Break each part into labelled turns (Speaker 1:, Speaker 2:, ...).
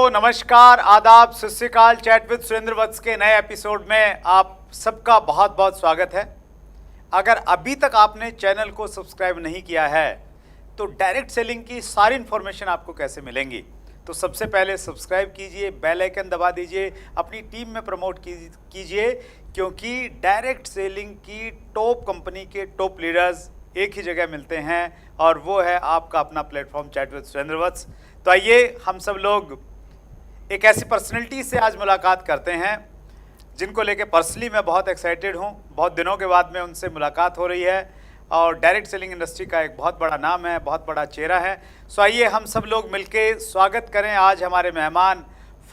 Speaker 1: दोस्तों नमस्कार, आदाब, सत श्री अकाल। चैट विद सुरेंद्र वत्स के नए एपिसोड में आप सबका बहुत बहुत स्वागत है। अगर अभी तक आपने चैनल को सब्सक्राइब नहीं किया है तो डायरेक्ट सेलिंग की सारी इन्फॉर्मेशन आपको कैसे मिलेंगी, तो सबसे पहले सब्सक्राइब कीजिए, बेल आइकन दबा दीजिए, अपनी टीम में प्रमोट कीजिए, क्योंकि डायरेक्ट सेलिंग की टॉप कंपनी के टॉप लीडर्स एक ही जगह मिलते हैं और वो है आपका अपना प्लेटफॉर्म चैट विद सुरेंद्र वत्स। तो आइए हम सब लोग एक ऐसी पर्सनैलिटी से आज मुलाकात करते हैं जिनको लेके पर्सनली मैं बहुत एक्साइटेड हूँ। बहुत दिनों के बाद में उनसे मुलाकात हो रही है और डायरेक्ट सेलिंग इंडस्ट्री का एक बहुत बड़ा नाम है, बहुत बड़ा चेहरा है। सो आइए हम सब लोग मिलके स्वागत करें। आज हमारे मेहमान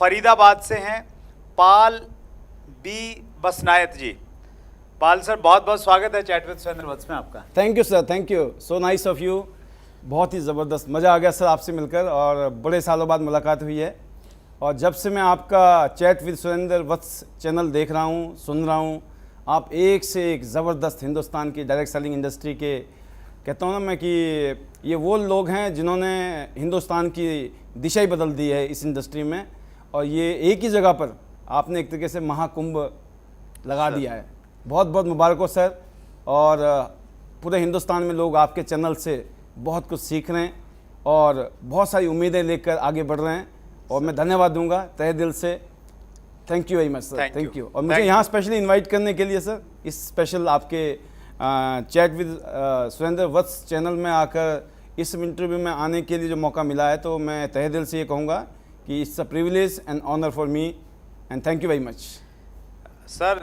Speaker 1: फरीदाबाद से हैं पाल बी बसनायत जी। पाल सर, बहुत बहुत स्वागत है चैट विद सुरेंद्र वत्स में आपका।
Speaker 2: Thank you sir, thank you, so nice of you. बहुत ही ज़बरदस्त मज़ा आ गया सर आपसे मिलकर और बड़े सालों बाद मुलाकात हुई है। और जब से मैं आपका chat with Surendra Vats channel देख रहा हूँ, सुन रहा हूँ, आप एक से एक ज़बरदस्त हिंदुस्तान की डायरेक्ट सेलिंग इंडस्ट्री के कहता हूँ ना मैं कि ये वो लोग हैं जिन्होंने हिंदुस्तान की दिशा ही बदल दी है इस इंडस्ट्री में। और ये एक ही जगह पर आपने एक तरीके से महाकुंभ लगा दिया है। बहुत बहुत मुबारक हो सर। और पूरे हिंदुस्तान में लोग आपके चैनल से बहुत कुछ सीख रहे हैं और बहुत सारी उम्मीदें लेकर आगे बढ़ रहे हैं और मैं धन्यवाद दूंगा तहे दिल से। Thank you very much sir, thank you. और मुझे यहाँ स्पेशली इनवाइट करने के लिए सर, इस स्पेशल आपके chat with Surendra Vats channel में आकर इस इंटरव्यू में आने के लिए जो मौका मिला है, तो मैं तहे दिल से ये कहूँगा कि it's a privilege and honour for me and thank you very much
Speaker 1: sir.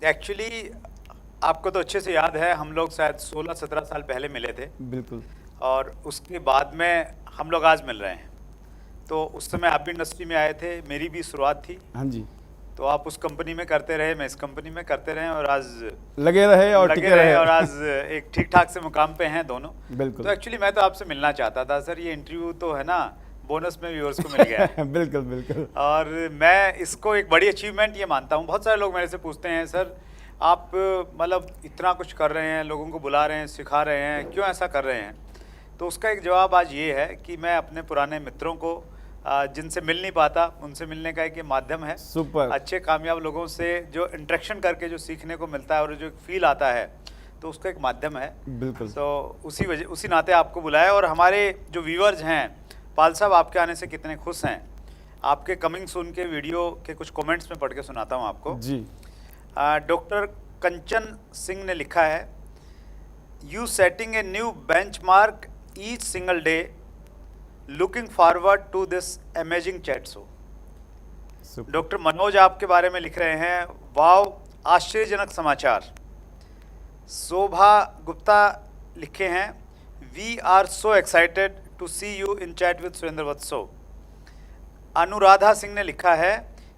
Speaker 1: Actually आपको तो अच्छे से याद है, हम लोग शायद 16-17 साल पहले मिले थे।
Speaker 2: बिल्कुल।
Speaker 1: और उसके बाद में हम लोग आज मिल रहे हैं। तो उस समय आप भी इंडस्ट्री में आए थे, मेरी भी शुरुआत थी।
Speaker 2: हाँ जी।
Speaker 1: तो आप उस कंपनी में करते रहे, मैं इस कंपनी में करते रहे और आज
Speaker 2: लगे रहे और टिके रहे
Speaker 1: और आज एक ठीक ठाक से मुकाम पे हैं दोनों।
Speaker 2: बिल्कुल।
Speaker 1: तो एक्चुअली मैं तो आपसे मिलना चाहता था सर। ये इंटरव्यू तो है ना, बोनस में व्यूअर्स को मिल गया है।
Speaker 2: बिल्कुल बिल्कुल।
Speaker 1: और मैं इसको एक बड़ी अचीवमेंट ये मानता हूँ। बहुत सारे लोग मेरे से पूछते हैं, सर आप मतलब इतना कुछ कर रहे हैं, लोगों को बुला रहे हैं, सिखा रहे हैं, क्यों ऐसा कर रहे हैं? तो उसका एक जवाब आज ये है कि मैं अपने पुराने मित्रों को जिनसे मिल नहीं पाता, उनसे मिलने का एक ये माध्यम है।
Speaker 2: सुपर।
Speaker 1: अच्छे कामयाब लोगों से जो इंटरेक्शन करके जो सीखने को मिलता है और जो फील आता है, तो उसका एक माध्यम है।
Speaker 2: बिल्कुल।
Speaker 1: तो उसी नाते आपको बुलाया। और हमारे जो व्यूअर्स हैं, पाल साहब आपके आने से कितने खुश हैं। आपके कमिंग सून के वीडियो के कुछ कमेंट्स में पढ़ के सुनाता हूँ आपको
Speaker 2: जी।
Speaker 1: डॉक्टर कंचन सिंह ने लिखा है, you setting a new benchmark each single day, looking forward to this amazing chat show. Doctor Manoj आपके बारे में लिख रहे हैं, वाव आश्चर्यजनक समाचार। शोभा गुप्ता लिखे हैं, we are so excited to see you in chat with Surendra Vats show. Anuradha Singh ने लिखा है,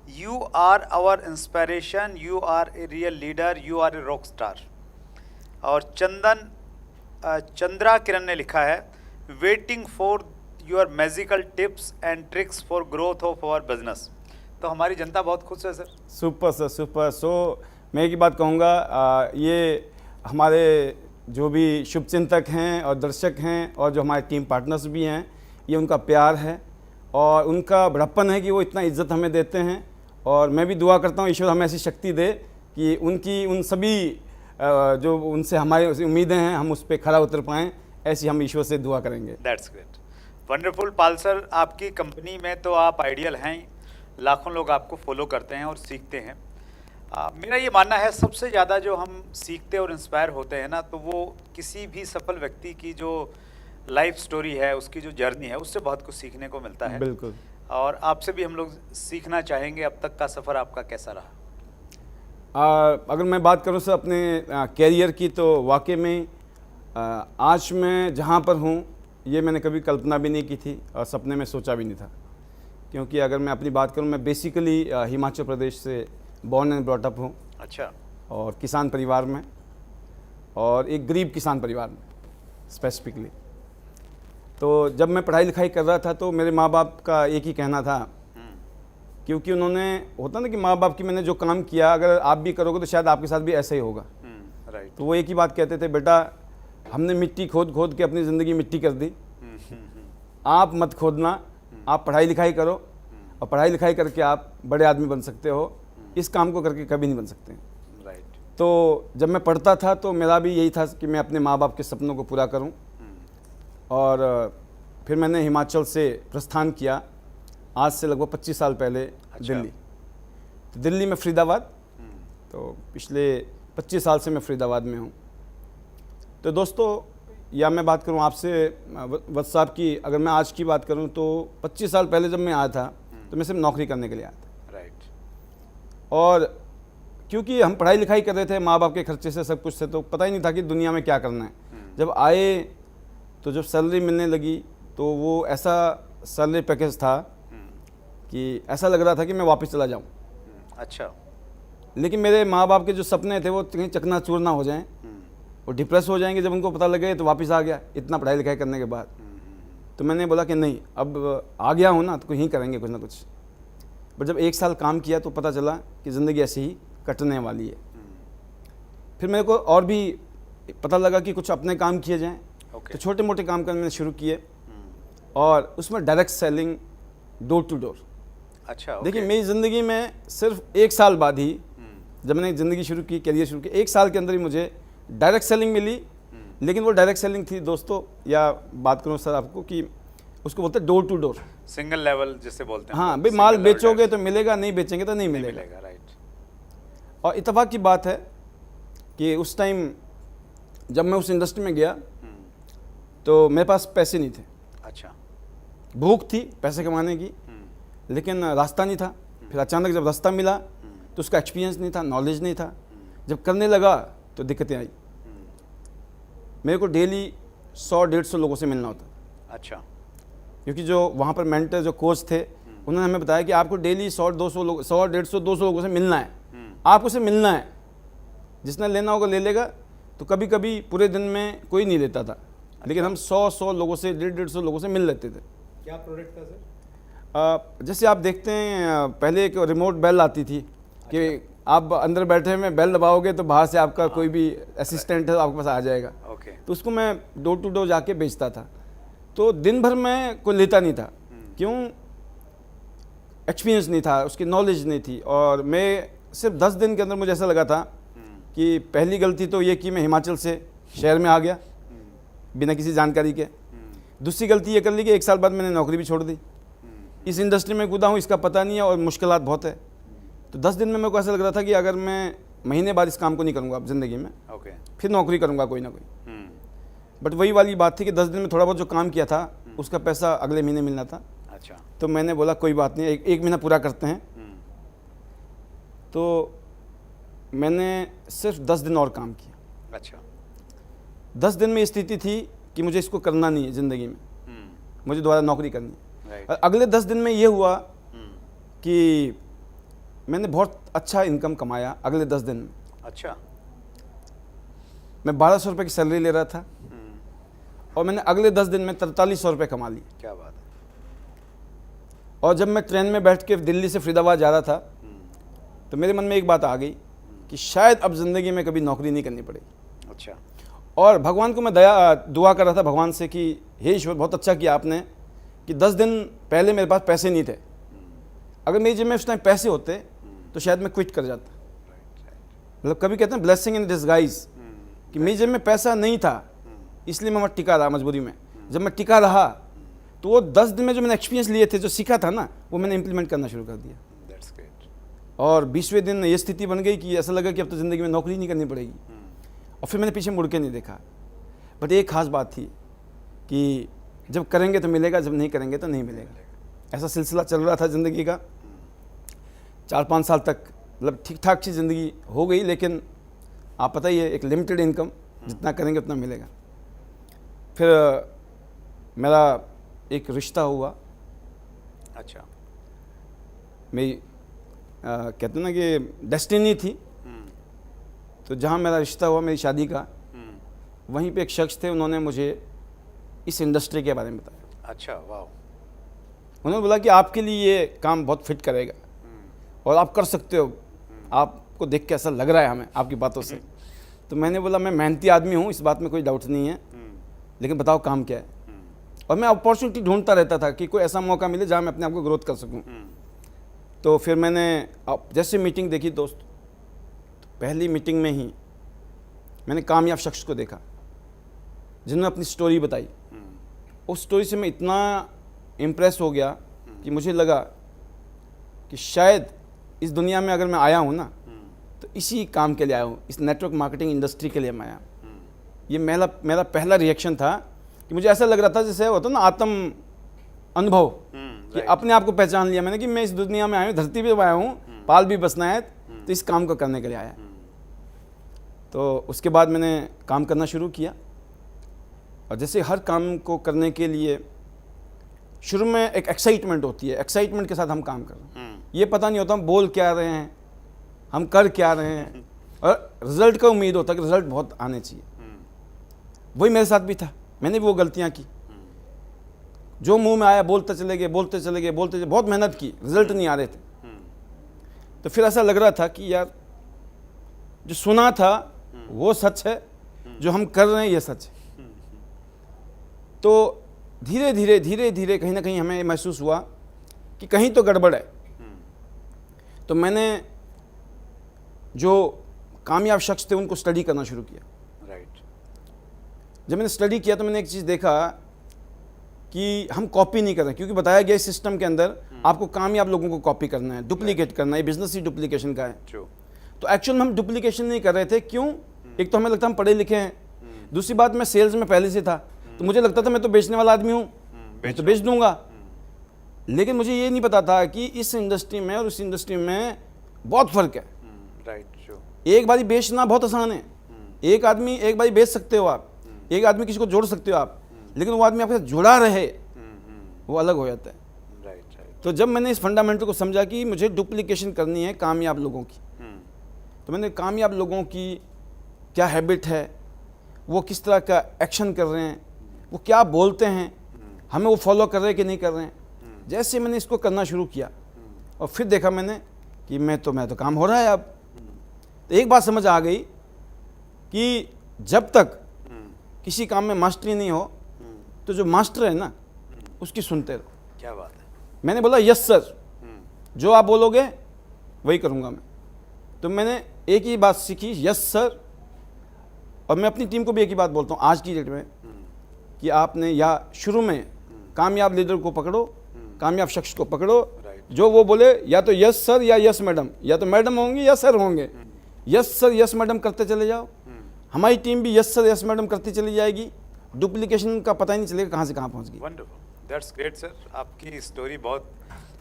Speaker 1: you are our inspiration, you are a real leader, you are a rock star. और चंद्रा किरण ने लिखा है, waiting for your magical tips and tricks for growth of our business. तो हमारी जनता बहुत खुश है sir.
Speaker 2: Super sir, super. So मैं एक ही बात कहूँगा, ये हमारे जो भी शुभचिंतक हैं और दर्शक हैं और जो हमारे टीम पार्टनर्स भी हैं, ये उनका प्यार है और उनका बड़प्पन है कि वो इतना इज्जत हमें देते हैं। और मैं भी दुआ करता हूँ ईश्वर हमें ऐसी शक्ति दे कि उन सभी जो उनसे हमारी उम्मीदें हैं, हम उस पर खरा उतर पाएँ, ऐसी हम ईश्वर से दुआ करेंगे।
Speaker 1: That's great, wonderful. Pal sir, आपकी कंपनी में तो आप आइडियल हैं, लाखों लोग आपको फॉलो करते हैं और सीखते हैं। मेरा ये मानना है, सबसे ज़्यादा जो हम सीखते और इंस्पायर होते हैं ना, तो वो किसी भी सफल व्यक्ति की जो लाइफ स्टोरी है, उसकी जो जर्नी है, उससे बहुत कुछ सीखने को मिलता है।
Speaker 2: बिल्कुल।
Speaker 1: और आपसे भी हम लोग सीखना चाहेंगे, अब तक का सफ़र आपका कैसा रहा?
Speaker 2: अगर मैं बात करूँ सर अपने कैरियर की, तो वाकई में आज मैं जहाँ पर हूँ, ये मैंने कभी कल्पना भी नहीं की थी और सपने में सोचा भी नहीं था। क्योंकि अगर मैं अपनी बात करूँ, मैं बेसिकली हिमाचल प्रदेश से बॉर्न एंड ब्रॉट अप हूँ।
Speaker 1: अच्छा।
Speaker 2: और किसान परिवार में, और एक गरीब किसान परिवार में स्पेसिफिकली। तो जब मैं पढ़ाई लिखाई कर रहा था, तो मेरे माँ बाप का एक ही कहना था, क्योंकि उन्होंने, होता ना कि माँ बाप की मैंने जो काम किया, अगर आप भी करोगे तो शायद आपके साथ भी ऐसा ही होगा।
Speaker 1: राइट।
Speaker 2: तो वो एक ही बात कहते थे, बेटा हमने मिट्टी खोद खोद के अपनी ज़िंदगी मिट्टी कर दी, आप मत खोदना, आप पढ़ाई लिखाई करो और पढ़ाई लिखाई करके आप बड़े आदमी बन सकते हो, इस काम को करके कभी नहीं बन सकते।
Speaker 1: राइट।
Speaker 2: तो जब मैं पढ़ता था तो मेरा भी यही था कि मैं अपने माँ बाप के सपनों को पूरा करूं। और फिर मैंने हिमाचल से प्रस्थान किया आज से लगभग 25 साल पहले दिल्ली। तो दिल्ली में फरीदाबाद, तो पिछले 25 साल से मैं फरीदाबाद में हूँ। तो दोस्तों, या मैं बात करूँ आपसे वत्स साहब की, अगर मैं आज की बात करूँ तो 25 साल पहले जब मैं आया था तो मैं सिर्फ नौकरी करने के लिए आया था।
Speaker 1: राइट।
Speaker 2: और क्योंकि हम पढ़ाई लिखाई कर रहे थे, माँ बाप के खर्चे से सब कुछ से, तो पता ही नहीं था कि दुनिया में क्या करना है। जब आए तो जब सैलरी मिलने लगी तो वो ऐसा सैलरी पैकेज था कि ऐसा लग रहा था कि मैं वापस चला जाऊँ।
Speaker 1: अच्छा।
Speaker 2: लेकिन मेरे माँ बाप के जो सपने थे वो कहीं चकनाचूर ना हो जाएं, वो डिप्रेस हो जाएंगे जब उनको पता लगे, तो वापस आ गया इतना पढ़ाई लिखाई करने के बाद। तो मैंने बोला कि नहीं, अब आ गया हूँ ना तो ही करेंगे कुछ ना कुछ। बट जब 1 साल काम किया तो पता चला कि ज़िंदगी ऐसे ही कटने वाली है। फिर मेरे को और भी पता लगा कि कुछ अपने काम किए जाएँ। तो छोटे मोटे काम करने शुरू किए और उसमें direct selling, door to door.
Speaker 1: अच्छा।
Speaker 2: देखिए, मेरी ज़िंदगी में सिर्फ 1 साल बाद ही जब मैंने ज़िंदगी शुरू की, करियर शुरू किया, 1 साल के अंदर ही मुझे डायरेक्ट सेलिंग मिली। लेकिन वो डायरेक्ट सेलिंग थी दोस्तों, या बात करूँ सर आपको कि उसको बोलते हैं door to door,
Speaker 1: single level जिसे बोलते हैं।
Speaker 2: हाँ भाई, माल बेचोगे तो मिलेगा, नहीं बेचेंगे तो नहीं मिलेगा।
Speaker 1: राइट।
Speaker 2: और इत्तेफाक की बात है कि उस टाइम जब मैं उस इंडस्ट्री में गया तो मेरे पास पैसे नहीं थे।
Speaker 1: अच्छा।
Speaker 2: भूख थी पैसे कमाने की, लेकिन रास्ता नहीं था। फिर अचानक जब रास्ता मिला तो उसका एक्सपीरियंस नहीं था, नॉलेज नहीं था। जब करने लगा तो दिक्कतें आई। मेरे को डेली 100-150 लोगों से मिलना होता।
Speaker 1: अच्छा।
Speaker 2: क्योंकि जो वहाँ पर मेंटर, जो कोच थे, उन्होंने हमें बताया कि आपको डेली 100-150-200 लोगों से मिलना है। आपको से मिलना है, जिसने लेना होगा ले लेगा। तो कभी कभी पूरे दिन में कोई नहीं लेता था। लेकिन हम 100 लोगों से, 150 लोगों से मिल लेते थे।
Speaker 3: क्या प्रोडक्ट था सर?
Speaker 2: जैसे आप देखते हैं, पहले एक रिमोट बेल आती थी कि आप अंदर बैठे में बेल दबाओगे तो बाहर से आपका कोई भी असिस्टेंट है आपके पास आ जाएगा।
Speaker 1: ओके।
Speaker 2: तो उसको मैं डोर टू डोर जाके बेचता था। तो दिन भर में कोई लेता नहीं था। क्यों? एक्सपीरियंस नहीं था, उसकी नॉलेज नहीं थी। और मैं सिर्फ 10 दिन के अंदर मुझे ऐसा लगा था कि पहली गलती तो ये कि मैं हिमाचल से शहर में आ गया बिना किसी जानकारी के। दूसरी गलती ये कर ली कि 1 साल बाद मैंने नौकरी भी छोड़ दी। इस इंडस्ट्री में कूदा हूँ, इसका पता नहीं है और मुश्किलात बहुत है। तो 10 दिन में मेरे को ऐसा लग रहा था कि अगर मैं महीने बाद इस काम को नहीं करूँगा अब ज़िंदगी में,
Speaker 1: ओके,
Speaker 2: फिर नौकरी करूँगा कोई ना कोई। बट वही वाली बात थी कि 10 दिन में थोड़ा बहुत जो काम किया था उसका पैसा अगले महीने मिलना था।
Speaker 1: अच्छा।
Speaker 2: तो मैंने बोला कोई बात नहीं, एक महीना पूरा करते हैं। तो मैंने सिर्फ 10 दिन और काम किया।
Speaker 1: अच्छा।
Speaker 2: 10 दिन में ये स्थिति थी कि मुझे इसको करना नहीं है ज़िंदगी में, मुझे दोबारा नौकरी करनी है।
Speaker 1: राइट।
Speaker 2: और अगले 10 दिन में ये हुआ कि मैंने बहुत अच्छा इनकम कमाया अगले 10 दिन में।
Speaker 1: अच्छा।
Speaker 2: मैं 1200 रुपये की सैलरी ले रहा था और मैंने अगले 10 दिन में 4300 रुपये कमा लिए।
Speaker 1: क्या बात है।
Speaker 2: और जब मैं ट्रेन में बैठ के दिल्ली से फरीदाबाद जा रहा था तो मेरे मन में एक बात आ गई कि शायद अब ज़िंदगी में कभी नौकरी नहीं करनी पड़ेगी।
Speaker 1: अच्छा।
Speaker 2: और भगवान को मैं दुआ कर रहा था भगवान से कि हे ईश्वर, बहुत अच्छा किया आपने कि 10 दिन पहले मेरे पास पैसे नहीं थे। अगर मेरी जेब में उस टाइम पैसे होते तो शायद मैं क्विट कर जाता। मतलब कभी कहते हैं ब्लेसिंग इन डिस्गाइज, कि मेरी जेब में पैसा नहीं था इसलिए मैं वहाँ टिका रहा मजबूरी में। जब मैं टिका रहा तो वो 10 दिन में जो मैंने एक्सपीरियंस लिए थे, जो सीखा था ना, वो मैंने इंप्लीमेंट करना शुरू कर दिया।
Speaker 1: That's great.
Speaker 2: और 20वें दिन ये स्थिति बन गई कि ऐसा लगा कि अब तो ज़िंदगी में नौकरी नहीं करनी पड़ेगी। और फिर मैंने पीछे मुड़ के नहीं देखा। बट एक खास बात थी कि जब करेंगे तो मिलेगा, जब नहीं करेंगे तो नहीं मिलेगा। ऐसा सिलसिला चल रहा था ज़िंदगी का 4-5 साल तक। मतलब ठीक ठाक सी ज़िंदगी हो गई, लेकिन आप पता ही है, एक लिमिटेड इनकम, जितना करेंगे उतना मिलेगा। फिर मेरा एक रिश्ता हुआ।
Speaker 1: अच्छा।
Speaker 2: मेरी कहते हैं ना कि डेस्टिनी थी। तो जहाँ मेरा रिश्ता हुआ, मेरी शादी का, वहीं पे एक शख्स थे, उन्होंने मुझे इस इंडस्ट्री के बारे में बताया।
Speaker 1: अच्छा। वाह।
Speaker 2: उन्होंने बोला कि आपके लिए ये काम बहुत फिट करेगा और आप कर सकते हो, आपको देख के ऐसा लग रहा है हमें आपकी बातों से। तो मैंने बोला मैं मेहनती आदमी हूँ, इस बात में कोई डाउट नहीं है, लेकिन बताओ काम क्या है। और मैं अपॉर्चुनिटी ढूंढता रहता था कि कोई ऐसा मौका मिले जहाँ मैं अपने आप को ग्रोथ कर सकूँ। तो फिर मैंने अब जैसे मीटिंग देखी दोस्त, तो पहली मीटिंग में ही मैंने कामयाब शख्स को देखा जिन्होंने अपनी स्टोरी बताई। उस स्टोरी से मैं इतना इम्प्रेस हो गया कि मुझे लगा कि शायद इस दुनिया में अगर मैं आया हूँ ना, तो इसी काम के लिए आया हूँ, इस नेटवर्क मार्केटिंग इंडस्ट्री के लिए मैं आया। ये मेरा पहला रिएक्शन था कि मुझे ऐसा लग रहा था जैसे होता ना आत्म अनुभव, कि अपने आप को पहचान लिया मैंने कि मैं इस दुनिया में आया हूँ, धरती पे आया हूँ, पाल भी बसना है, तो इस काम को करने के लिए आया। तो उसके बाद मैंने काम करना शुरू किया, और जैसे हर काम को करने के लिए शुरू में एक एक्साइटमेंट होती है, एक्साइटमेंट के साथ हम काम कर रहे हैं, ये पता नहीं होता हम बोल क्या रहे हैं, हम कर क्या रहे हैं, और रिजल्ट का उम्मीद होता है कि रिजल्ट बहुत आने चाहिए। वही मेरे साथ भी था, मैंने भी वो गलतियां की, जो मुंह में आया बोलते चले गए, बहुत मेहनत की, रिजल्ट नहीं आ रहे थे। तो फिर ऐसा लग रहा था कि यार जो सुना था वो सच है, जो हम कर रहे हैं ये सच है। तो धीरे धीरे कहीं ना कहीं हमें महसूस हुआ कि कहीं तो गड़बड़ है। तो मैंने जो कामयाब शख्स थे उनको स्टडी करना शुरू किया।
Speaker 1: राइट।
Speaker 2: जब मैंने स्टडी किया तो मैंने एक चीज़ देखा कि हम कॉपी नहीं कर रहे, क्योंकि बताया गया इस सिस्टम के अंदर आपको कामयाब लोगों को कॉपी करना है, डुप्लीकेट करना है, बिजनेस ही डुप्लीकेशन का है। तो एक्चुअल में हम डुप्लीकेशन नहीं कर रहे थे। क्यों? एक तो हमें लगता हम पढ़े लिखे हैं, दूसरी बात मैं सेल्स में पहले से था, तो मुझे लगता था मैं तो बेचने वाला आदमी हूँ, मैं तो बेच दूंगा। लेकिन मुझे ये नहीं पता था कि इस इंडस्ट्री में और उस इंडस्ट्री में बहुत फर्क है।
Speaker 1: राइट।
Speaker 2: एक बारी बेचना बहुत आसान है, एक आदमी एक बारी बेच सकते हो आप, एक आदमी किसी को जोड़ सकते हो आप, लेकिन वो आदमी आपके साथ जुड़ा रहे वो अलग हो जाता है। तो जब मैंने इस फंडामेंटल को समझा कि मुझे डुप्लीकेशन करनी है कामयाब लोगों की, तो मैंने कामयाब लोगों की क्या हैबिट है, वो किस तरह का एक्शन कर रहे हैं, वो क्या बोलते हैं, हमें वो फॉलो कर रहे हैं कि नहीं कर रहे हैं। जैसे मैंने इसको करना शुरू किया और फिर देखा मैंने कि मैं तो काम हो रहा है। अब तो एक बात समझ आ गई कि जब तक किसी काम में मास्टरी नहीं हो, तो जो मास्टर है ना उसकी सुनते रहो।
Speaker 1: क्या बात है।
Speaker 2: मैंने बोला यस सर, जो आप बोलोगे वही करूँगा मैं। तो मैंने एक ही बात सीखी, यस सर। और मैं अपनी टीम को भी एक ही बात बोलता हूँ आज की डेट में कि आपने या शुरू में कामयाब लीडर को पकड़ो, कामयाब शख्स को पकड़ो, जो वो बोले या तो यस सर या यस मैडम, या तो मैडम होंगी या सर होंगे, यस सर यस मैडम करते चले जाओ। हमारी टीम भी यस सर यस मैडम करती चली जाएगी, डुप्लीकेशन का पता ही नहीं चलेगा कहाँ से कहाँ पहुँच गई।
Speaker 1: Wonderful, that's great sir. आपकी स्टोरी बहुत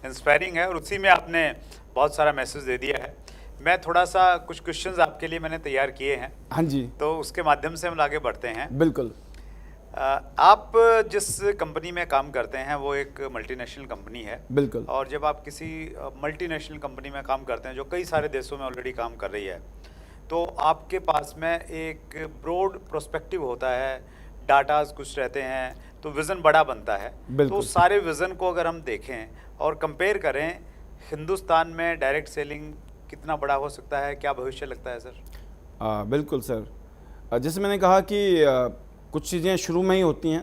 Speaker 1: इंस्पायरिंग है और उसी में आपने बहुत सारा मैसेज दे दिया है। मैं थोड़ा सा कुछ क्वेश्चंस आपके लिए मैंने तैयार किए हैं।
Speaker 2: हाँ जी,
Speaker 1: तो उसके माध्यम से हम आगे बढ़ते हैं।
Speaker 2: बिल्कुल।
Speaker 1: आप जिस कंपनी में काम करते हैं वो एक मल्टीनेशनल कंपनी है।
Speaker 2: बिल्कुल।
Speaker 1: और जब आप किसी मल्टीनेशनल कंपनी में काम करते हैं जो कई सारे देशों में ऑलरेडी काम कर रही है, तो आपके पास में एक ब्रॉड प्रोस्पेक्टिव होता है, डाटाज कुछ रहते हैं, तो विज़न बड़ा बनता है। तो उस सारे विज़न को अगर हम देखें और कंपेयर करें, हिंदुस्तान में डायरेक्ट सेलिंग कितना बड़ा हो सकता है, क्या भविष्य लगता है सर?
Speaker 2: बिल्कुल सर। जैसे मैंने कहा कि कुछ चीज़ें शुरू में ही होती हैं,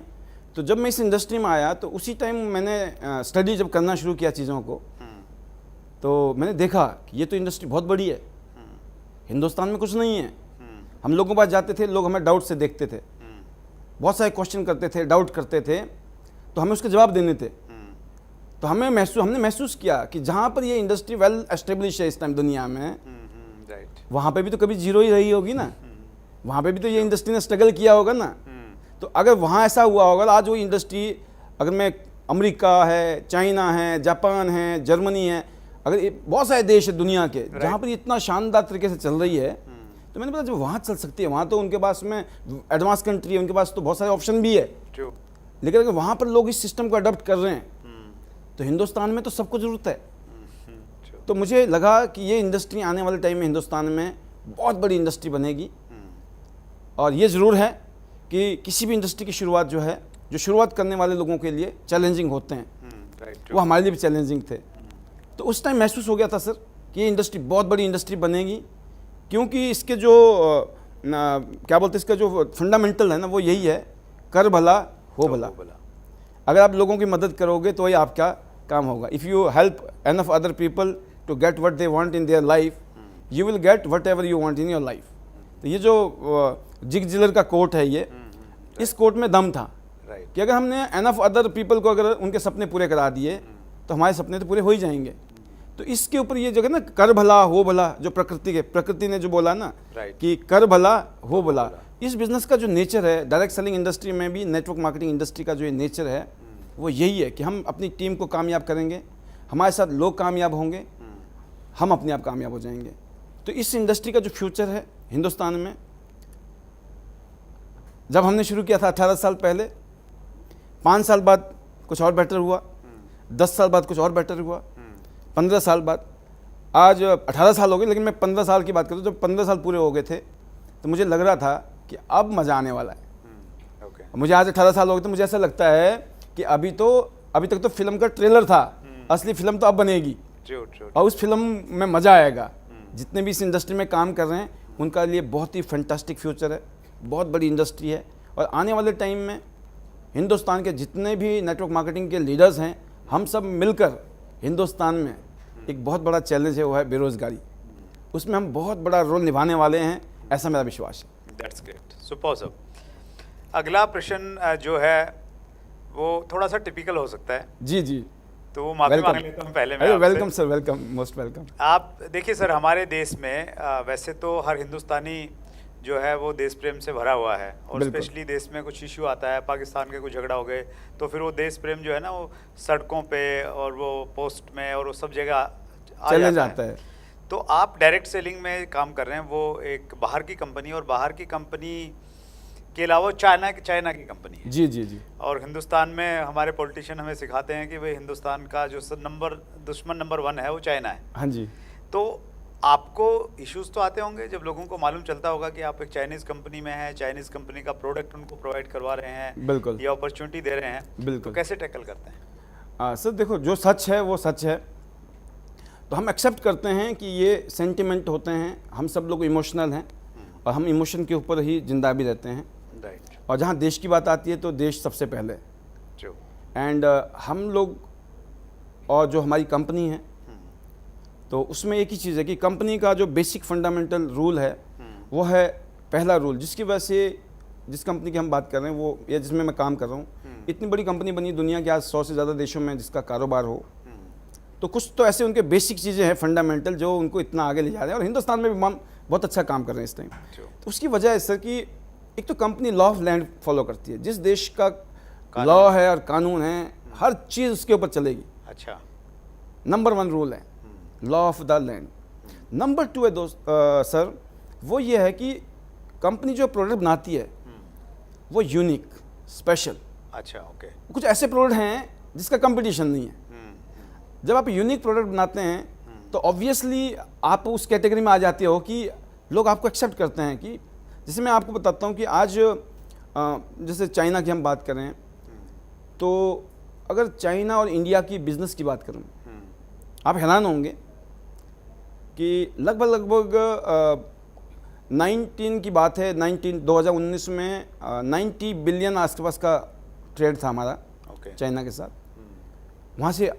Speaker 2: तो जब मैं इस इंडस्ट्री में आया तो उसी टाइम मैंने स्टडी जब करना शुरू किया चीज़ों को, तो मैंने देखा कि ये तो इंडस्ट्री बहुत बड़ी है, हिंदुस्तान में कुछ नहीं है। हम लोगों के पास जाते थे, लोग हमें डाउट से देखते थे, बहुत सारे क्वेश्चन करते थे, डाउट करते थे, तो हमें उसके जवाब देने थे। तो हमने महसूस किया कि जहाँ पर ये इंडस्ट्री वेल एस्टेब्लिश है इस टाइम दुनिया में, वहाँ पे भी तो कभी जीरो ही रही होगी ना, वहाँ पे भी तो ये इंडस्ट्री ने स्ट्रगल किया होगा ना। तो अगर वहाँ ऐसा हुआ होगा, आज वो इंडस्ट्री, अगर मैं अमेरिका है, चाइना है, जापान है, जर्मनी है, अगर बहुत सारे देश है दुनिया के जहाँ पर इतना शानदार तरीके से चल रही है, तो मैंने बोला जब वहाँ चल सकती है, वहाँ तो उनके पास में एडवांस कंट्री है, उनके पास तो बहुत सारे ऑप्शन भी है। लेकिन अगर वहाँ पर लोग इस सिस्टम को अडॉप्ट कर रहे हैं, तो हिंदुस्तान में तो सबको ज़रूरत है। तो मुझे लगा कि ये इंडस्ट्री आने वाले टाइम में हिंदुस्तान में बहुत बड़ी इंडस्ट्री बनेगी। और ये ज़रूर है कि किसी भी इंडस्ट्री की शुरुआत जो है, जो शुरुआत करने वाले लोगों के लिए चैलेंजिंग होते हैं, वो हमारे लिए भी चैलेंजिंग थे। तो उस टाइम महसूस हो गया था सर कि ये इंडस्ट्री बहुत बड़ी इंडस्ट्री बनेगी, क्योंकि इसके जो क्या बोलते हैं, इसका जो फंडामेंटल है ना, वो यही है, कर भला हो भला। अगर आप लोगों की मदद करोगे तो ही आपका काम होगा। If you help enough other people to get what they want in their life, you will get whatever you want in your life. तो ये जो जिग जिलर का कोट है ये, इस कोट में दम था
Speaker 1: राइट
Speaker 2: कि अगर हमने एनफ अदर पीपल को अगर उनके सपने पूरे करा दिए तो हमारे सपने तो पूरे हो ही जाएंगे. तो इसके ऊपर ये जगह ना, कर भला हो भला, जो प्रकृति ने जो बोला ना
Speaker 1: Right.
Speaker 2: कि कर भला हो भला, इस बिजनेस का जो नेचर है, डायरेक्ट सेलिंग इंडस्ट्री में भी, नेटवर्क मार्केटिंग इंडस्ट्री का जो ये नेचर है वो यही है कि हम अपनी टीम को कामयाब करेंगे, हमारे साथ लोग कामयाब होंगे, हम अपने आप कामयाब हो जाएंगे. तो इस इंडस्ट्री का जो फ्यूचर है हिंदुस्तान में, जब हमने शुरू किया था 18 साल पहले, 5 साल बाद कुछ और बेटर हुआ, 10 साल बाद कुछ और बेटर हुआ, 15 साल बाद, आज 18 साल हो गए, लेकिन मैं 15 साल की बात करूँ, जब 15 साल पूरे हो गए थे तो मुझे लग रहा था कि अब मज़ा आने वाला है.
Speaker 1: ओके
Speaker 2: मुझे आज 18 साल हो गए तो मुझे ऐसा लगता है कि अभी तक तो फिल्म का ट्रेलर था, असली फिल्म तो अब बनेगी
Speaker 1: ट्रू ट्रू
Speaker 2: और उस फिल्म में मज़ा आएगा. जितने भी इस इंडस्ट्री में काम कर रहे हैं उनका लिए बहुत ही फैंटास्टिक फ्यूचर है, बहुत बड़ी इंडस्ट्री है. और आने वाले टाइम में हिंदुस्तान के जितने भी नेटवर्क मार्केटिंग के लीडर्स हैं, हम सब मिलकर हिंदुस्तान में एक बहुत बड़ा चैलेंज है, वो है बेरोज़गारी. उसमें हम बहुत बड़ा रोल निभाने वाले हैं, ऐसा मेरा विश्वास है.
Speaker 1: दैट्स ग्रेट, सुपर सब. अगला प्रश्न जो है वो थोड़ा सा टिपिकल हो सकता है,
Speaker 2: जी जी,
Speaker 1: तो वो माफी
Speaker 2: वेलकम.
Speaker 1: मांग लेता हूँ पहले मैं
Speaker 2: अरे
Speaker 1: आपसे.
Speaker 2: Welcome sir, welcome, most welcome.
Speaker 1: आप देखिए सर, हमारे देश में वैसे तो हर हिंदुस्तानी जो है वो देश प्रेम से भरा हुआ है, और
Speaker 2: बिल्कुल.
Speaker 1: स्पेशली देश में कुछ इशू आता है, पाकिस्तान के कुछ झगड़ा हो गए, तो फिर वो देश प्रेम जो है ना वो सड़कों पे और वो पोस्ट में और वो सब जगह आ
Speaker 2: चैलेंज
Speaker 1: जाता
Speaker 2: आता
Speaker 1: है.
Speaker 2: है.
Speaker 1: तो आप डायरेक्ट सेलिंग में काम कर रहे हैं, वो एक बाहर की कंपनी, और बाहर की कंपनी के अलावा चाइना की कंपनी है.
Speaker 2: जी जी जी,
Speaker 1: और हिंदुस्तान में हमारे पॉलिटिशियन हमें सिखाते हैं कि भाई हिंदुस्तान का जो दुश्मन नंबर 1 है वो चाइना है.
Speaker 2: हाँ जी.
Speaker 1: तो आपको इश्यूज तो आते होंगे जब लोगों को मालूम चलता होगा कि आप एक चाइनीज़ कंपनी में हैं, चाइनीज़ कंपनी का प्रोडक्ट उनको प्रोवाइड करवा रहे हैं,
Speaker 2: बिल्कुल.
Speaker 1: या अपॉर्चुनिटी दे रहे हैं,
Speaker 2: बिल्कुल.
Speaker 1: तो कैसे टैकल करते हैं?
Speaker 2: सर देखो, जो सच है वो सच है, तो हम एक्सेप्ट करते हैं कि ये सेंटिमेंट होते हैं, हम सब लोग इमोशनल हैं और हम इमोशन के ऊपर ही जिंदा भी रहते हैं.
Speaker 1: राइट.
Speaker 2: और जहाँ देश की बात आती है तो देश सबसे पहले.
Speaker 1: जो
Speaker 2: एंड हम लोग और जो हमारी कंपनी है, तो उसमें एक ही चीज़ है कि कंपनी का जो बेसिक फंडामेंटल रूल है वो है, पहला रूल, जिसकी वजह से जिस कंपनी की हम बात कर रहे हैं वो, या जिसमें मैं काम कर रहा हूँ, इतनी बड़ी कंपनी बनी दुनिया के आज 100 से ज़्यादा देशों में जिसका कारोबार हो, तो कुछ तो ऐसे उनके बेसिक चीज़ें हैं फंडामेंटल जो उनको इतना आगे ले जा रहे हैं, और हिंदुस्तान में भी हम बहुत अच्छा काम कर रहे हैं इस टाइम. तो उसकी वजह है सर कि एक तो company law of land follow करती है, जिस देश का लॉ है और कानून है, हर चीज़ उसके ऊपर चलेगी.
Speaker 1: अच्छा.
Speaker 2: नंबर 1 रूल है law of the land. Number 2 है दोस्त सर, वो ये है कि कंपनी जो प्रोडक्ट बनाती है वो यूनिक, स्पेशल.
Speaker 1: अच्छा. ओके.
Speaker 2: कुछ ऐसे प्रोडक्ट हैं जिसका कंपटीशन नहीं है. जब आप यूनिक प्रोडक्ट बनाते हैं तो ऑब्वियसली आप उस कैटेगरी में आ जाते हो कि लोग आपको एक्सेप्ट करते हैं. कि जैसे मैं आपको बताता हूँ कि आज जैसे चाइना की हम बात करें, तो अगर चाइना और इंडिया की बिज़नेस की बात करूँ, आप हैरान होंगे कि लगभग 19 की बात है, 2019 में 90 बिलियन आसपास का ट्रेड था हमारा
Speaker 1: ओके.
Speaker 2: चाइना के साथ. वहाँ से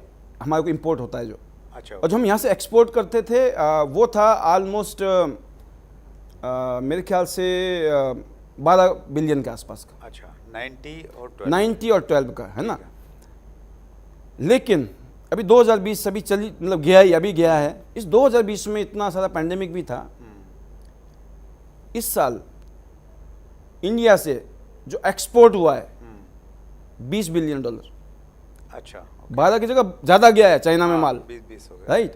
Speaker 2: हमारे को इंपोर्ट होता है जो,
Speaker 1: अच्छा.
Speaker 2: और जो हम यहाँ से एक्सपोर्ट करते थे वो था ऑलमोस्ट मेरे ख्याल से 12 बिलियन के आसपास का.
Speaker 1: अच्छा. 90 और
Speaker 2: 12 का है ना. लेकिन अभी 2020 अभी चली, मतलब गया ही, अभी गया है. इस 2020 में इतना सारा पैंडेमिक भी था. इस साल इंडिया से जो एक्सपोर्ट हुआ है 20 बिलियन डॉलर.
Speaker 1: अच्छा.
Speaker 2: 12 की जगह ज़्यादा गया है चाइना में माल,
Speaker 1: 20 हो गया.
Speaker 2: राइट.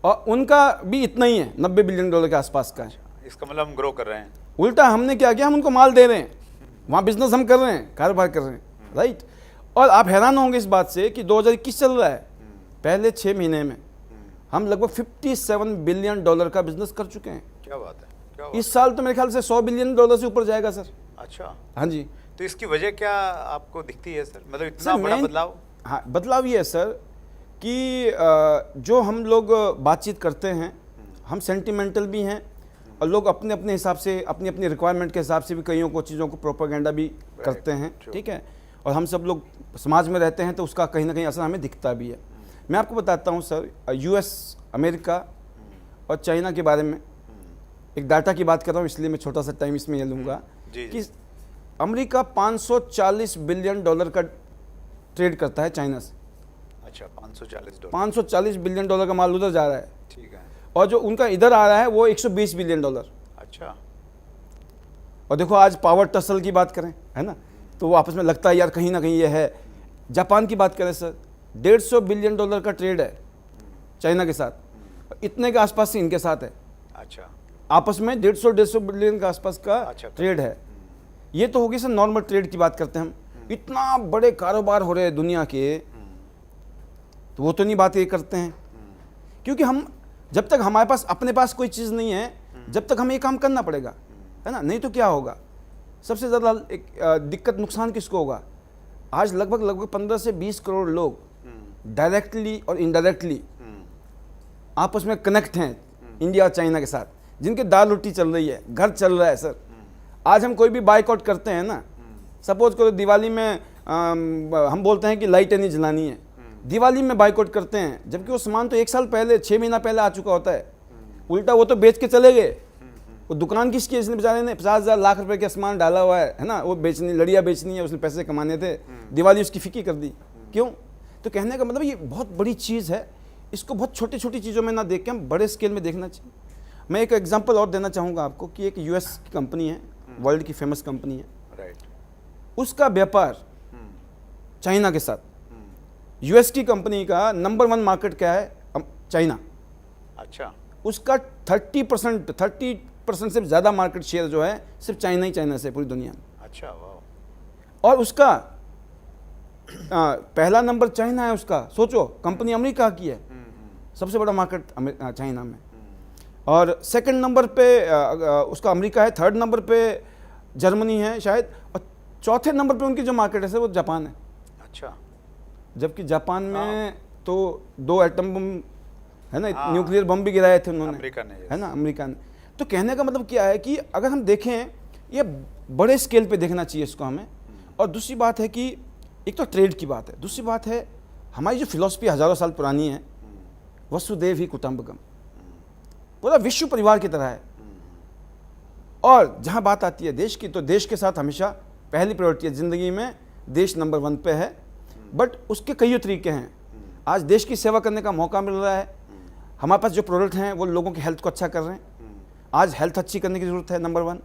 Speaker 2: और उनका भी इतना ही है, 90 बिलियन डॉलर के आसपास का है.
Speaker 1: इसका मतलब हम ग्रो कर रहे हैं.
Speaker 2: उल्टा हमने क्या किया, हम उनको माल दे रहे हैं, वहाँ बिजनेस हम कर रहे हैं, कारोबार कर रहे हैं, राइट. और आप हैरान होंगे इस बात से कि 2021 चल रहा है, पहले 6 महीने में हम लगभग 57 बिलियन डॉलर का बिजनेस कर चुके हैं.
Speaker 1: क्या बात है. क्या बात.
Speaker 2: इस साल तो मेरे ख्याल से 100 बिलियन डॉलर से ऊपर जाएगा सर.
Speaker 1: अच्छा.
Speaker 2: हाँ जी.
Speaker 1: तो इसकी वजह क्या आपको दिखती है सर, मतलब इतना
Speaker 2: सर,
Speaker 1: बड़ा
Speaker 2: मैं-
Speaker 1: बदलाव?
Speaker 2: हाँ, बदलाव ये है सर कि जो हम लोग बातचीत करते हैं, हम सेंटिमेंटल भी हैं, और लोग अपने अपने हिसाब से, अपनी अपनी रिक्वायरमेंट के हिसाब से भी कईयों को चीज़ों को प्रोपेगेंडा भी करते हैं.
Speaker 1: true.
Speaker 2: ठीक है. और हम सब लोग समाज में रहते हैं तो उसका कहीं ना कहीं असर हमें दिखता भी है. मैं आपको बताता हूँ सर, यूएस अमेरिका और चाइना के बारे में एक डाटा की बात कर रहा हूँ, इसलिए मैं छोटा सा टाइम इसमें ये लूँगा
Speaker 1: जी,
Speaker 2: कि अमेरिका 540 बिलियन डॉलर का ट्रेड करता है चाइना से।
Speaker 1: अच्छा, $540।
Speaker 2: 540 बिलियन डॉलर का माल उधर जा रहा है,
Speaker 1: ठीक है।
Speaker 2: और जो उनका इधर आ रहा है वो 120 बिलियन डॉलर।
Speaker 1: अच्छा।
Speaker 2: और देखो आज पावर टसल की बात करें, है ना, तो वो आपस में लगता है यार कहीं ना कहीं ये है। जापान की बात करें सर, 150 बिलियन डॉलर का ट्रेड है चाइना के साथ, इतने के आसपास से इनके साथ है।
Speaker 1: अच्छा।
Speaker 2: आपस में 150 बिलियन के आसपास का
Speaker 1: अच्छा,
Speaker 2: ट्रेड है। ये तो होगी सर नॉर्मल ट्रेड की बात करते हैं हम, इतना बड़े कारोबार हो रहे हैं दुनिया के, तो वो तो नहीं बात ये करते हैं, क्योंकि हम जब तक हमारे पास अपने पास कोई चीज़ नहीं है, जब तक हमें ये काम करना पड़ेगा, है ना, नहीं तो क्या होगा। सबसे ज़्यादा एक दिक्कत नुकसान किसको होगा, आज लगभग 15 से 20 करोड़ लोग डायरेक्टली और इनडायरेक्टली आपस में कनेक्ट हैं इंडिया और चाइना के साथ, जिनके दाल रोटी चल रही है, घर चल रहा है सर। आज हम कोई भी बाइकआउट करते हैं ना, सपोज करो दिवाली में हम बोलते हैं कि लाइटें नहीं जलानी है, दिवाली में बाइकआउट करते हैं, जबकि वो सामान तो 1 साल पहले 6 महीना पहले आ चुका होता है। उल्टा वो तो बेच के चले गए, वो दुकान किसकी, इसने बेचारे ने 50,000 लाख रुपए का सामान डाला हुआ है ना, वो बेचनी, लड़िया बेचनी है, उसने पैसे कमाने थे, दिवाली उसकी फीकी कर दी। क्यों? तो कहने का मतलब ये बहुत बड़ी चीज़ है, इसको बहुत छोटी छोटी चीज़ों में ना देख के हम बड़े स्केल में देखना चाहिए। मैं एक एग्जांपल और देना चाहूँगा आपको कि एक यूएस की कंपनी है, वर्ल्ड की फेमस कंपनी है,
Speaker 1: राइट,
Speaker 2: उसका व्यापार चाइना के साथ, यूएस की कंपनी का नंबर 1 मार्केट क्या है, चाइना।
Speaker 1: अच्छा।
Speaker 2: उसका 30% से ज़्यादा मार्केट शेयर जो है सिर्फ चाइना ही चाइना से पूरी दुनिया में।
Speaker 1: अच्छा, वाह।
Speaker 2: और उसका पहला नंबर चाइना है उसका, सोचो कंपनी अमेरिका की है, सबसे बड़ा मार्केट चाइना में, और सेकंड नंबर पे उसका अमेरिका है, थर्ड नंबर पे जर्मनी है शायद, और चौथे नंबर पे उनकी जो मार्केट है सर वो जापान है।
Speaker 1: अच्छा।
Speaker 2: जबकि जापान में तो 2 एटम बम है ना,
Speaker 1: हाँ।
Speaker 2: न्यूक्लियर बम भी गिराए थे उन्होंने,
Speaker 1: अमेरिका ने,
Speaker 2: है ना, अमेरिका ने। तो कहने का मतलब क्या है कि अगर हम देखें ये बड़े स्केल पे देखना चाहिए इसको हमें। और दूसरी बात है कि एक तो ट्रेड की बात है, दूसरी बात है हमारी जो फिलॉसफी हज़ारों साल पुरानी है, वसुदेव ही कुटुंबकम, पूरा विश्व परिवार की तरह है। और जहाँ बात आती है देश की, तो देश के साथ हमेशा पहली प्रायोरिटी है ज़िंदगी में, देश नंबर 1 पे है। बट उसके कई तरीके हैं, आज देश की सेवा करने का मौका मिल रहा है, हमारे पास जो प्रोडक्ट हैं वो लोगों की हेल्थ को अच्छा कर रहे हैं। आज हेल्थ अच्छी करने की ज़रूरत है, नंबर 1।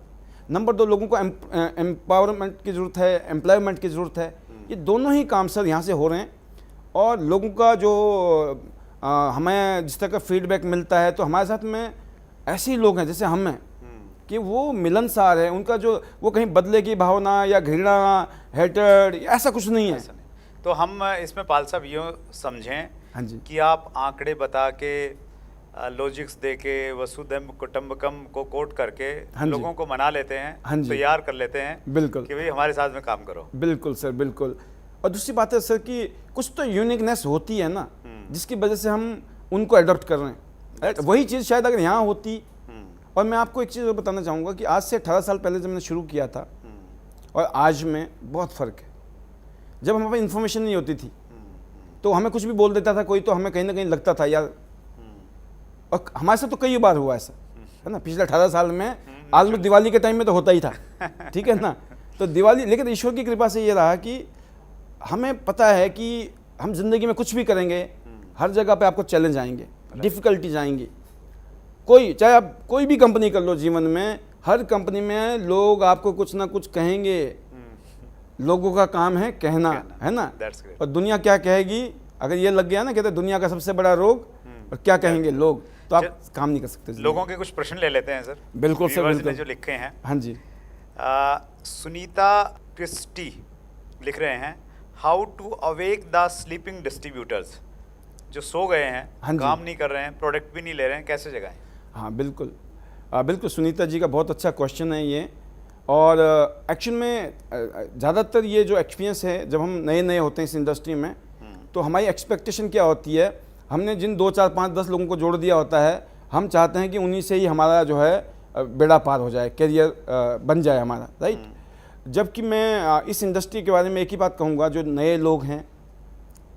Speaker 2: नंबर 2, लोगों को एम्पावरमेंट की ज़रूरत है, एम्प्लॉयमेंट की ज़रूरत है। ये दोनों ही काम सर यहाँ से हो रहे हैं। और लोगों का जो हमें जिस तरह का फीडबैक मिलता है, तो हमारे साथ में ऐसे ही लोग हैं जैसे हम हैं कि वो मिलनसार है, उनका जो वो कहीं बदले की भावना या घृणा, हेटर्ड, ऐसा कुछ नहीं है।
Speaker 1: ऐसा नहीं। तो हम इसमें पाल साहब यूँ समझें,
Speaker 2: हाँ जी,
Speaker 1: कि आप आंकड़े बता के, लॉजिक्स दे के, वसुधैव कुटुंबकम को कोट करके
Speaker 2: हाँ जी,
Speaker 1: लोगों को मना लेते हैं,
Speaker 2: हाँ जी,
Speaker 1: तैयार कर लेते हैं
Speaker 2: बिल्कुल
Speaker 1: कि भाई हमारे साथ में काम करो।
Speaker 2: बिल्कुल सर, बिल्कुल। और दूसरी बात है सर कि कुछ तो यूनिकनेस होती है ना, जिसकी वजह से हम उनको अडॉप्ट कर रहे हैं। वही चीज़ शायद अगर यहाँ होती। और मैं आपको एक चीज़ और बताना चाहूँगा कि आज से 18 साल पहले जब मैंने शुरू किया था और आज में बहुत फ़र्क है। जब हमारे पास इन्फॉर्मेशन नहीं होती थी तो हमें कुछ भी बोल देता था कोई, तो हमें कहीं ना कहीं लगता था यार, और हमारे साथ तो कई बार हुआ ऐसा, है ना, पिछले 18 साल में। आलू दिवाली के टाइम में तो होता ही था, ठीक है ना। तो दिवाली, लेकिन ईश्वर की कृपा से ये रहा कि हमें पता है कि हम जिंदगी में कुछ भी करेंगे, हर जगह पे आपको चैलेंज आएंगे, डिफ़िकल्टीज आएंगी। कोई, चाहे आप कोई भी कंपनी कर लो जीवन में, हर कंपनी में लोग आपको कुछ ना कुछ कहेंगे। लोगों का काम है कहना, है ना। और दुनिया क्या कहेगी, अगर ये लग गया ना, कहते दुनिया का सबसे बड़ा रोग, और क्या कहेंगे लोग, तो आप काम नहीं कर सकते।
Speaker 1: लोगों के कुछ प्रश्न ले लेते हैं सर।
Speaker 2: बिल्कुल सर, बिल्कुल।
Speaker 1: जो लिखे हैं,
Speaker 2: हाँ जी,
Speaker 1: सुनीता क्रिस्टी लिख रहे हैं, how to awake the sleeping distributors, जो सो गए हैं,
Speaker 2: हाँ जी,
Speaker 1: काम नहीं कर रहे हैं, प्रोडक्ट भी नहीं ले रहे हैं, कैसे जगाएं?
Speaker 2: हाँ बिल्कुल, बिल्कुल सुनीता जी का बहुत अच्छा क्वेश्चन है ये। और एक्चुअल में ज़्यादातर ये जो एक्सपीरियंस है, जब हम नए नए होते हैं इस इंडस्ट्री में, तो हमारी एक्सपेक्टेशन क्या होती है, हमने जिन 2, 4, 5, 10 लोगों को जोड़ दिया होता है, हम चाहते हैं कि उन्हीं से ही हमारा जो है बेड़ा पार हो जाए, करियर बन जाए हमारा, राइट। जबकि मैं इस इंडस्ट्री के बारे में एक ही बात कहूँगा, जो नए लोग हैं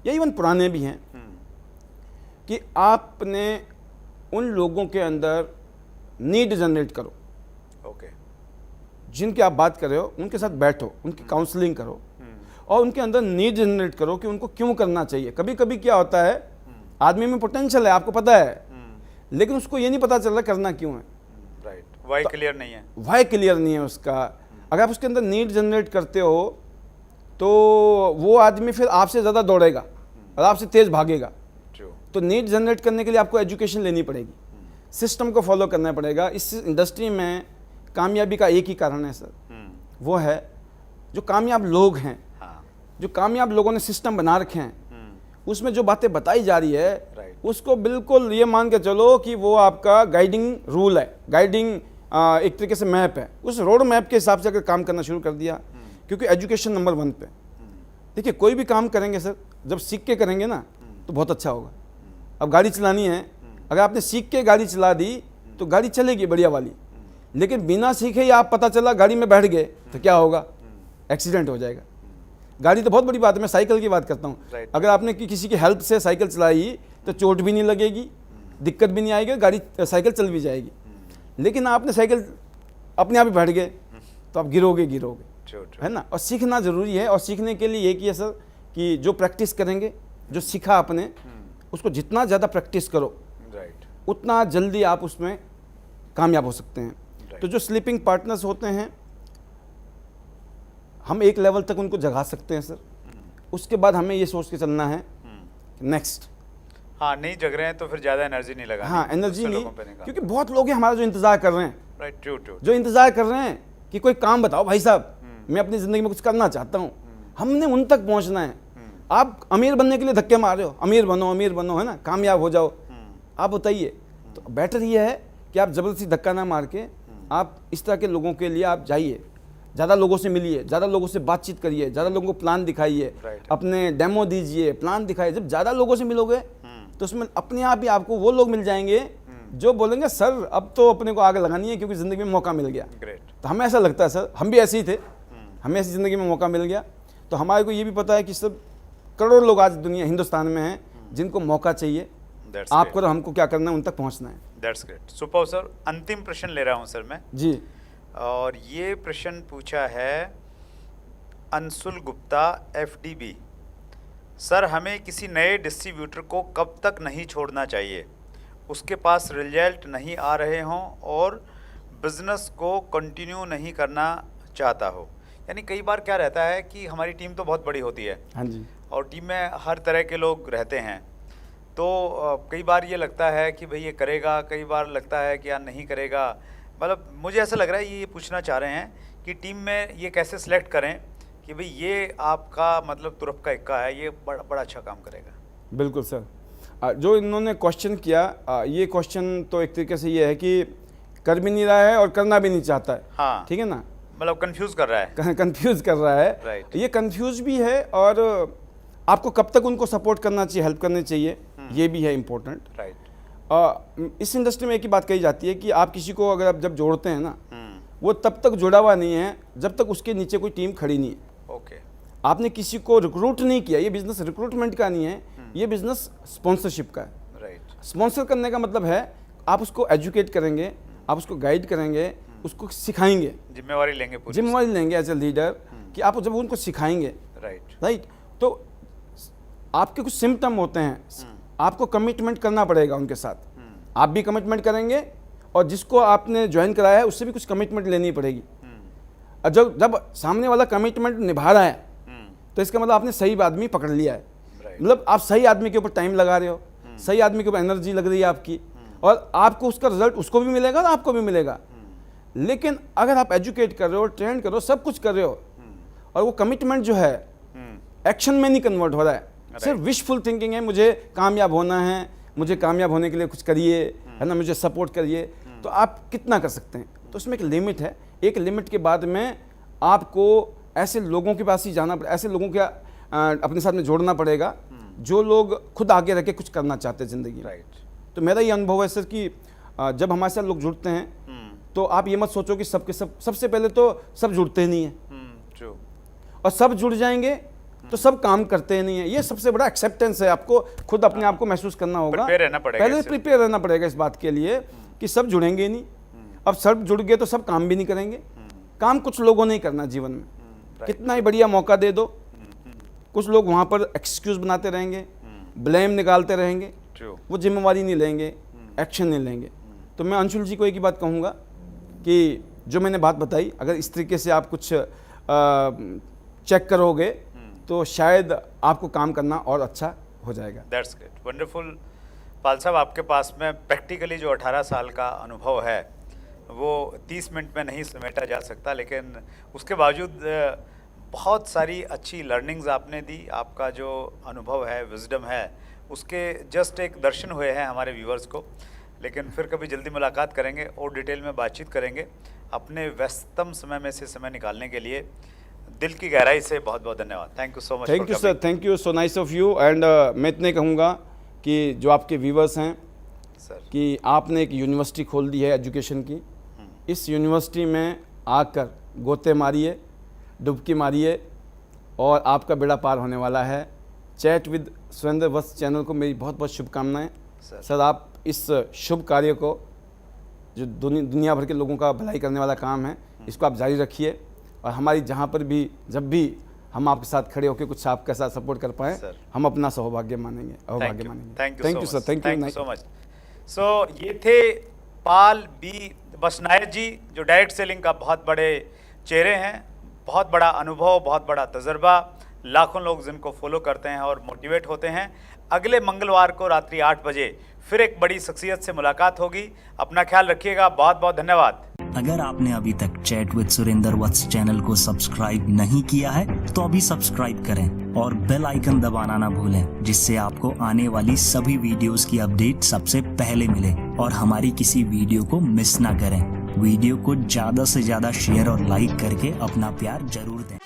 Speaker 2: या इवन पुराने भी हैं, कि आपने उन लोगों के अंदर नीड जनरेट करो।
Speaker 1: ओके।
Speaker 2: जिनकी आप बात कर रहे हो उनके साथ बैठो, उनकी काउंसलिंग करो और उनके अंदर नीड जनरेट करो कि उनको क्यों करना चाहिए। कभी कभी क्या होता है, आदमी में पोटेंशियल है, आपको पता है, लेकिन उसको ये नहीं पता चल रहा करना क्यों है।
Speaker 1: राइट, वाई क्लियर नहीं है।
Speaker 2: वाई क्लियर नहीं है उसका। अगर आप उसके अंदर नीड जनरेट करते हो तो वो आदमी फिर आपसे ज़्यादा दौड़ेगा और आपसे तेज़ भागेगा। तो नीड जनरेट करने के लिए आपको एजुकेशन लेनी पड़ेगी, सिस्टम को फॉलो करना पड़ेगा। इस इंडस्ट्री में कामयाबी का एक ही कारण है सर, वो है जो कामयाब लोग हैं, जो कामयाब लोगों ने सिस्टम बना रखे हैं, उसमें जो बातें बताई जा रही है उसको बिल्कुल ये मान के चलो कि वो आपका गाइडिंग रूल है, गाइडिंग एक तरीके से मैप है। उस रोड मैप के हिसाब से अगर काम करना शुरू कर दिया, क्योंकि एजुकेशन नंबर 1 पे। देखिए कोई भी काम करेंगे सर, जब सीख के करेंगे ना तो बहुत अच्छा होगा। अब गाड़ी चलानी है, अगर आपने सीख के गाड़ी चला दी तो गाड़ी चलेगी बढ़िया वाली, लेकिन बिना सीखे ही आप पता चला गाड़ी में बैठ गए तो क्या होगा, एक्सीडेंट हो जाएगा। गाड़ी तो बहुत बड़ी बात है, मैं साइकिल की बात करता हूँ। अगर आपने किसी की हेल्प से साइकिल चलाई तो चोट भी नहीं लगेगी, दिक्कत भी नहीं आएगी, गाड़ी साइकिल चल भी जाएगी। लेकिन आपने साइकिल अपने आप ही बैठ गए तो आप गिरोगे, है ना। और सीखना ज़रूरी है, और सीखने के लिए एक ही है सर कि जो प्रैक्टिस करेंगे, जो सीखा आपने उसको जितना ज़्यादा प्रैक्टिस करो उतना जल्दी आप उसमें कामयाब हो सकते हैं। तो जो स्लीपिंग पार्टनर्स होते हैं, हम एक लेवल तक उनको जगा सकते हैं सर, उसके बाद हमें ये सोच के चलना है नेक्स्ट।
Speaker 1: हाँ, नहीं जग रहे हैं तो फिर ज़्यादा एनर्जी नहीं लगा।
Speaker 2: हाँ, एनर्जी नहीं, क्योंकि बहुत लोग हैं हमारा जो इंतज़ार कर रहे हैं।
Speaker 1: Right, true.
Speaker 2: जो इंतज़ार कर रहे हैं कि कोई काम बताओ भाई साहब, मैं अपनी ज़िंदगी में कुछ करना चाहता हूँ। हमने उन तक पहुँचना है। आप अमीर बनने के लिए धक्के मार रहे हो, अमीर बनो, है ना, कामयाब हो जाओ। आप बताइए, तो बेटर ये है कि आप ज़बरदस्ती धक्का ना मार के आप इस तरह के लोगों के लिए आप जाइए, ज़्यादा लोगों से मिलिए, ज़्यादा लोगों से बातचीत करिए, ज़्यादा लोगों को प्लान दिखाइए, अपने डेमो दीजिए, प्लान दिखाइए। जब ज़्यादा लोगों से मिलोगे तो उसमें अपने आप ही आपको वो लोग मिल जाएंगे जो बोलेंगे सर अब तो अपने को आगे लगानी है क्योंकि ज़िंदगी में मौका मिल गया। तो हमें ऐसा लगता है सर, हम भी ऐसे ही थे, हमें ऐसी ज़िंदगी में मौका मिल गया। तो हमारे को ये भी पता है कि सब करोड़ों लोग आज दुनिया हिंदुस्तान में हैं जिनको मौका चाहिए। आपको और हमको क्या करना है, उन तक पहुंचना है।
Speaker 1: That's great, super sir. अंतिम प्रश्न ले रहा हूं सर मैं
Speaker 2: जी,
Speaker 1: और ये प्रश्न पूछा है अंशुल गुप्ता FDB। सर, हमें किसी नए डिस्ट्रीब्यूटर को कब तक नहीं छोड़ना चाहिए, उसके पास रिजल्ट नहीं आ रहे हों और बिजनेस को कंटिन्यू नहीं करना चाहता हो। यानी कई बार क्या रहता है कि हमारी टीम तो बहुत बड़ी होती है,
Speaker 2: हाँ जी,
Speaker 1: और टीम में हर तरह के लोग रहते हैं। तो कई बार ये लगता है कि भाई ये करेगा, कई बार लगता है कि यार नहीं करेगा। मतलब मुझे ऐसा लग रहा है ये पूछना चाह रहे हैं कि टीम में ये कैसे सिलेक्ट करें कि भाई ये आपका मतलब तुरफ का इक्का है, ये बड़ा अच्छा काम करेगा।
Speaker 2: बिल्कुल सर। जो इन्होंने क्वेश्चन किया, ये क्वेश्चन तो एक तरीके से ये है कि कर भी नहीं रहा है और करना भी नहीं चाहता है।
Speaker 1: हाँ,
Speaker 2: ठीक है ना,
Speaker 1: मतलब कंफ्यूज कर रहा है।
Speaker 2: कंफ्यूज कर रहा है।
Speaker 1: राइट।
Speaker 2: ये कंफ्यूज भी है, और आपको कब तक उनको सपोर्ट करना चाहिए, हेल्प करनी चाहिए, ये भी है इम्पोर्टेंट।
Speaker 1: राइट।
Speaker 2: इस इंडस्ट्री में एक ही बात कही जाती है कि आप किसी को अगर आप जब जोड़ते हैं ना, वो तब तक जुड़ा हुआ नहीं है जब तक उसके नीचे कोई टीम खड़ी नहीं है।
Speaker 1: ओके।
Speaker 2: आपने किसी को रिक्रूट नहीं किया, ये बिजनेस रिक्रूटमेंट का नहीं है, ये बिजनेस स्पॉन्सरशिप का है।
Speaker 1: राइट।
Speaker 2: स्पॉन्सर करने का मतलब है आप उसको एजुकेट करेंगे, आप उसको गाइड करेंगे, उसको सिखाएंगे,
Speaker 1: जिम्मेवारी लेंगे, पूरी
Speaker 2: जिम्मेवारी लेंगे एज ए लीडर कि आप जब उनको सिखाएंगे, राइट, तो आपके कुछ सिम्टम होते हैं, आपको कमिटमेंट करना पड़ेगा उनके साथ। आप भी कमिटमेंट करेंगे और जिसको आपने ज्वाइन कराया है उससे भी कुछ कमिटमेंट लेनी पड़ेगी। और जब सामने वाला कमिटमेंट निभा रहा है तो इसका मतलब आपने सही आदमी पकड़ लिया है। मतलब आप सही आदमी के ऊपर टाइम लगा रहे हो, सही आदमी के ऊपर एनर्जी लग रही है आपकी, और आपको उसका रिजल्ट उसको भी मिलेगा और आपको भी मिलेगा। लेकिन अगर आप एजुकेट कर रहे हो, ट्रेन कर रहे हो, सब कुछ कर रहे हो, और वो कमिटमेंट जो है एक्शन में नहीं कन्वर्ट हो रहा है, सिर्फ विशफुल थिंकिंग है, मुझे कामयाब होना है, मुझे कामयाब होने के लिए कुछ करिए, है ना, मुझे सपोर्ट करिए, तो आप कितना कर सकते हैं। तो उसमें एक लिमिट है, एक लिमिट के बाद में आपको ऐसे लोगों के पास ही जाना पड़ेगा, ऐसे लोगों के अपने साथ में जोड़ना पड़ेगा जो लोग खुद आगे रह के कुछ करना चाहते हैं ज़िंदगी में। तो मेरा ये अनुभव है सर कि जब हमारे साथ लोग जुड़ते हैं तो आप ये मत सोचो कि सबके सबसे पहले तो सब जुड़ते नहीं हैं, और सब जुड़ जाएंगे तो सब काम करते नहीं है। ये सबसे बड़ा एक्सेप्टेंस है, आपको खुद अपने आप को महसूस करना होगा।
Speaker 1: प्रिपेयर रहना पड़ेगा
Speaker 2: पहले
Speaker 1: इससे।
Speaker 2: प्रिपेयर रहना पड़ेगा इस बात के लिए कि सब जुड़ेंगे नहीं। अब सब जुड़ गए तो सब काम भी नहीं करेंगे। काम कुछ लोगों ने ही करना जीवन में, कितना ही बढ़िया मौका दे दो, कुछ लोग वहाँ पर एक्सक्यूज बनाते रहेंगे, ब्लेम निकालते रहेंगे,
Speaker 1: True.
Speaker 2: वो जिम्मेवारी नहीं लेंगे, एक्शन नहीं लेंगे। तो मैं अंशुल जी को एक ही बात कहूँगा कि जो मैंने बात बताई, अगर इस तरीके से आप कुछ चेक करोगे तो शायद आपको काम करना और अच्छा हो जाएगा।
Speaker 1: That's great, wonderful. पाल साहब, आपके पास में प्रैक्टिकली जो 18 साल का अनुभव है वो 30 मिनट में नहीं समेटा जा सकता, लेकिन उसके बावजूद बहुत सारी अच्छी लर्निंग्स आपने दी। आपका जो अनुभव है, विजडम है, उसके जस्ट एक दर्शन हुए हैं हमारे व्यूअर्स को। लेकिन फिर कभी जल्दी मुलाकात करेंगे और डिटेल में बातचीत करेंगे। अपने व्यस्ततम समय में से समय निकालने के लिए दिल की गहराई से बहुत बहुत धन्यवाद। Thank you so much.
Speaker 2: Thank you sir, thank you, so nice of you. And मैं इतने कहूँगा कि जो आपके व्यूवर्स हैं
Speaker 1: सर,
Speaker 2: कि आपने एक यूनिवर्सिटी खोल दी है एजुकेशन की। इस यूनिवर्सिटी में आकर गोते मारिए, डुबकी मारिए और आपका बेड़ा पार होने वाला है। Chat with Surendra Vats channel को मेरी बहुत बहुत शुभकामनाएं। सर, आप इस शुभ कार्य को, जो दुनिया भर के लोगों का भलाई करने वाला काम है, इसको आप जारी रखिए। और हमारी जहाँ पर भी, जब भी हम आपके साथ खड़े होकर कुछ आपके साथ सपोर्ट कर पाएँ, हम अपना सौभाग्य मानेंगे, अभाग्य मानेंगे।
Speaker 1: Thank you
Speaker 2: sir, thank you
Speaker 1: so much. So ये थे पाल बी बसनायक जी, जो डायरेक्ट सेलिंग का बहुत बड़े चेहरे हैं, बहुत बड़ा अनुभव, बहुत बड़ा तजर्बा, लाखों लोग जिनको फॉलो करते हैं और मोटिवेट होते हैं। अगले मंगलवार को रात्रि 8 बजे फिर एक बड़ी शख्सियत से मुलाकात होगी। अपना ख्याल रखिएगा। बहुत बहुत धन्यवाद।
Speaker 4: अगर आपने अभी तक chat with Surendra Vats channel को सब्सक्राइब नहीं किया है तो अभी सब्सक्राइब करें और बेल आइकन दबाना ना भूलें, जिससे आपको आने वाली सभी वीडियोस की अपडेट सबसे पहले मिले और हमारी किसी वीडियो को मिस ना करें। वीडियो को ज्यादा से ज्यादा शेयर और लाइक करके अपना प्यार जरूर दें।